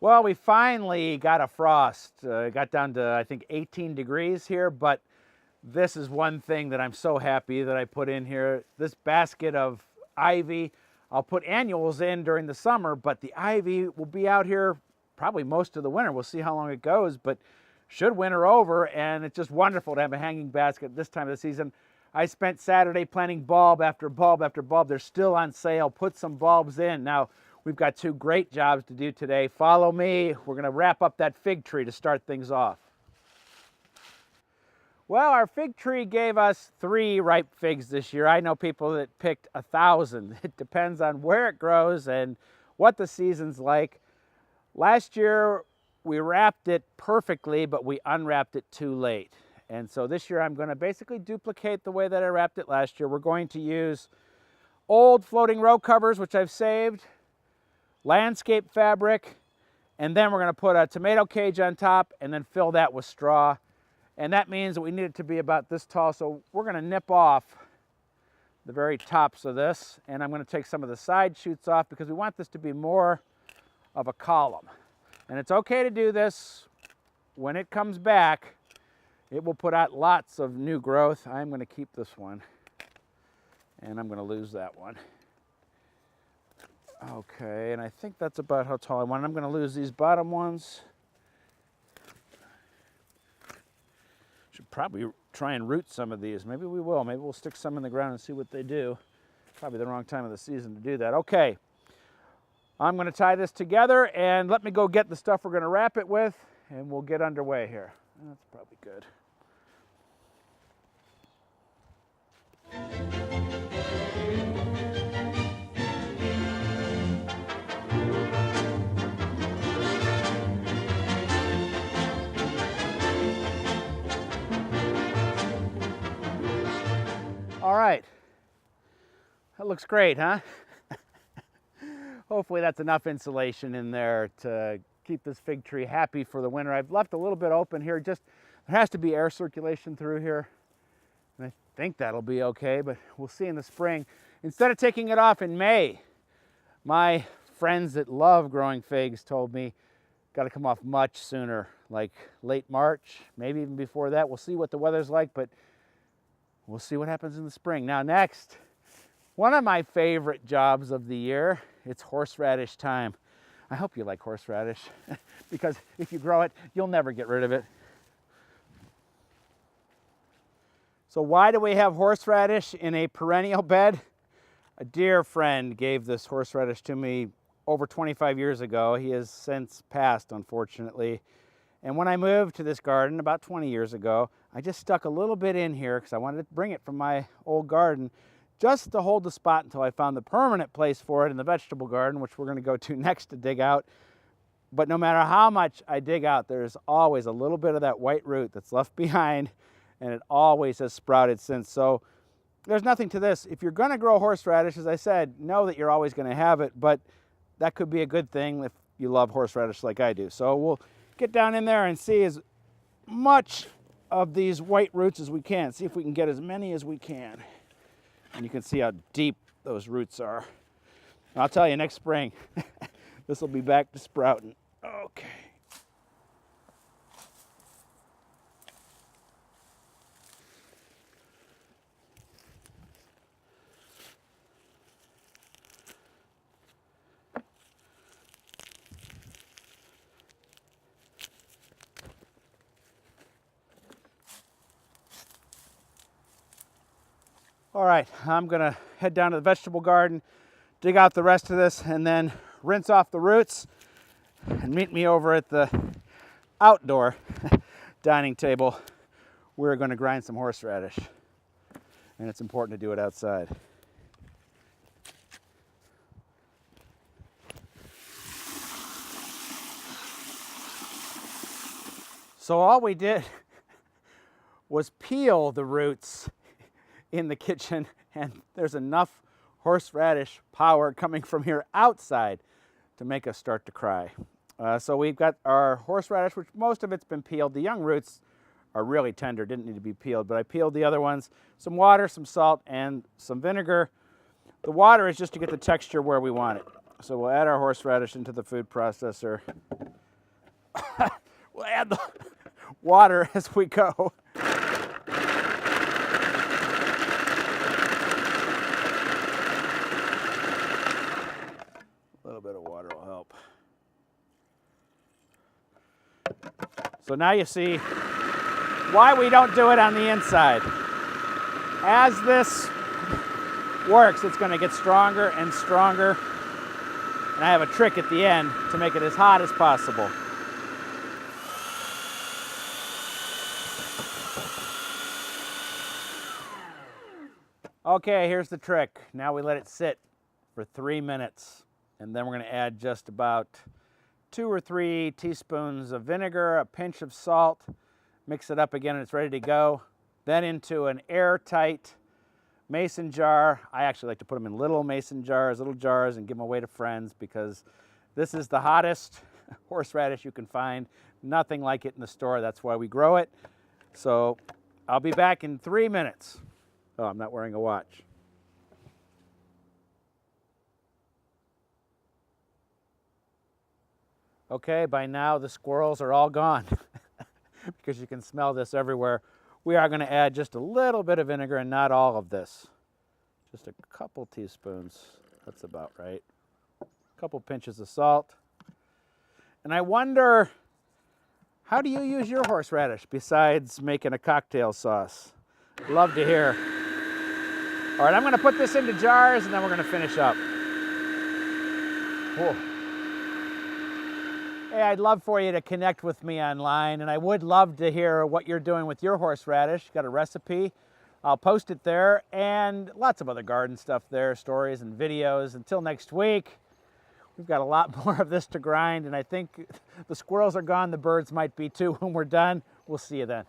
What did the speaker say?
Well, we finally got a frost. It got down to, I think, 18 degrees here, but this is one thing that I'm so happy that I put in here. This basket of ivy, I'll put annuals in during the summer, but the ivy will be out here probably most of the winter. We'll see how long it goes, but should winter over, and it's just wonderful to have a hanging basket this time of the season. I spent Saturday planting bulb after bulb after bulb. They're still on sale. Put some bulbs in. Now, we've got two great jobs to do today. Follow me. We're going to wrap up that fig tree to start things off. Well, our fig tree gave us 3 ripe figs this year. I know people that picked 1,000. It depends on where it grows and what the season's like. Last year, we wrapped it perfectly, but we unwrapped it too late. And so this year, I'm going to basically duplicate the way that I wrapped it last year. We're going to use old floating row covers, which I've saved, landscape fabric, and then we're going to put a tomato cage on top and then fill that with straw. And that means that we need it to be about this tall, so we're going to nip off the very tops of this, and I'm going to take some of the side shoots off because we want this to be more of a column. And it's okay to do this. When it comes back, it will put out lots of new growth. I'm going to keep this one, and I'm going to lose that one. Okay, and I think that's about how tall I want it. I'm going to lose these bottom ones. Should probably try and root some of these. Maybe we will. Maybe we'll stick some in the ground and see what they do. Probably the wrong time of the season to do that. Okay, I'm going to tie this together, and let me go get the stuff we're going to wrap it with, and we'll get underway here. That's probably good. All right, that looks great, huh? Hopefully that's enough insulation in there to keep this fig tree happy for the winter. I've left a little bit open here. Just there has to be air circulation through here, and I think that'll be okay, but we'll see in the spring. Instead of taking it off in May, my friends that love growing figs told me got to come off much sooner, like late March, maybe even before that. We'll see what the weather's like, but we'll see what happens in the spring. Now next, one of my favorite jobs of the year, it's horseradish time. I hope you like horseradish because if you grow it, you'll never get rid of it. So why do we have horseradish in a perennial bed? A dear friend gave this horseradish to me over 25 years ago. He has since passed, unfortunately. And when I moved to this garden about 20 years ago, I just stuck a little bit in here because I wanted to bring it from my old garden just to hold the spot until I found the permanent place for it in the vegetable garden, which we're going to go to next to dig out. But no matter how much I dig out, there's always a little bit of that white root that's left behind, and it always has sprouted since. So there's nothing to this. If you're going to grow horseradish, as I said, know that you're always going to have it, but that could be a good thing if you love horseradish like I do. So we'll get down in there and see as much of these white roots as we can. See if we can get as many as we can. And you can see how deep those roots are. And I'll tell you, next spring, this will be back to sprouting. Okay. All right, I'm gonna head down to the vegetable garden, dig out the rest of this, and then rinse off the roots, and meet me over at the outdoor dining table. We're gonna grind some horseradish, and it's important to do it outside. So all we did was peel the roots in the kitchen, and there's enough horseradish power coming from here outside to make us start to cry. So we've got our horseradish, which most of it's been peeled. The young roots are really tender, didn't need to be peeled, but I peeled the other ones. Some water, some salt, and some vinegar. The water is just to get the texture where we want it. So we'll add our horseradish into the food processor. We'll add the water as we go. A little bit of water will help. So now you see why we don't do it on the inside. As this works, it's going to get stronger and stronger. And I have a trick at the end to make it as hot as possible. Okay, here's the trick. Now we let it sit for 3 minutes. And then we're going to add just about 2 or 3 teaspoons of vinegar, a pinch of salt, mix it up again and it's ready to go. Then into an airtight mason jar. I actually like to put them in little mason jars, little jars, and give them away to friends because this is the hottest horseradish you can find. Nothing like it in the store. That's why we grow it. So I'll be back in 3 minutes. Oh, I'm not wearing a watch. Okay, by now the squirrels are all gone because you can smell this everywhere. We are going to add just a little bit of vinegar and not all of this. Just a couple teaspoons. That's about right. A couple pinches of salt. And I wonder, how do you use your horseradish besides making a cocktail sauce? Love to hear. All right, I'm going to put this into jars and then we're going to finish up. Whoa. Hey, I'd love for you to connect with me online, and I would love to hear what you're doing with your horseradish. Got a recipe? I'll post it there, and lots of other garden stuff there, stories and videos. Until next week, we've got a lot more of this to grind, and I think the squirrels are gone, the birds might be too when we're done. We'll see you then.